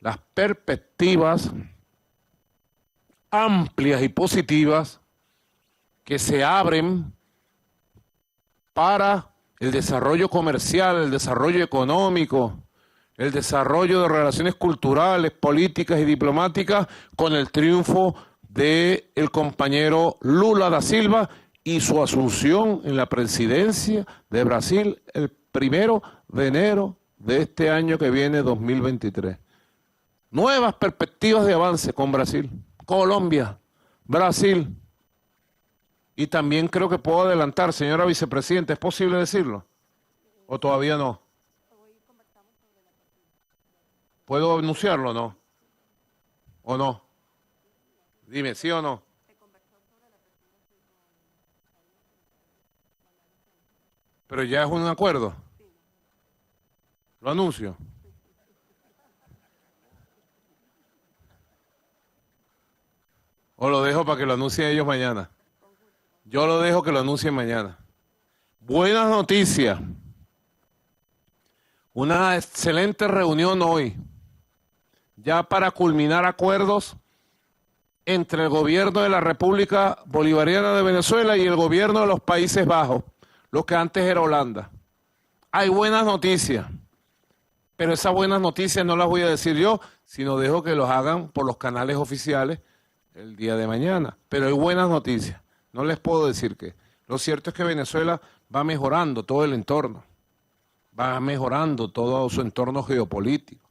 las perspectivas amplias y positivas que se abren para el desarrollo comercial, el desarrollo económico, el desarrollo de relaciones culturales, políticas y diplomáticas con el triunfo del compañero Lula da Silva y su asunción en la presidencia de Brasil el 1 de enero de este año que viene, 2023. Nuevas perspectivas de avance con Brasil, Colombia, Brasil. Y también creo que puedo adelantar, señora vicepresidenta, ¿es posible decirlo? ¿O todavía no? ¿Puedo anunciarlo o no? ¿O no? Dime, ¿sí o no? Pero ya es un acuerdo. Lo anuncio. O lo dejo para que lo anuncien ellos mañana. Yo lo dejo que lo anuncien mañana. Buenas noticias. Una excelente reunión hoy, ya para culminar acuerdos entre el gobierno de la República Bolivariana de Venezuela y el gobierno de los Países Bajos, lo que antes era Holanda. Hay buenas noticias, pero esas buenas noticias no las voy a decir yo, sino dejo que los hagan por los canales oficiales el día de mañana. Pero hay buenas noticias, no les puedo decir qué. Lo cierto es que Venezuela va mejorando todo el entorno, va mejorando todo su entorno geopolítico.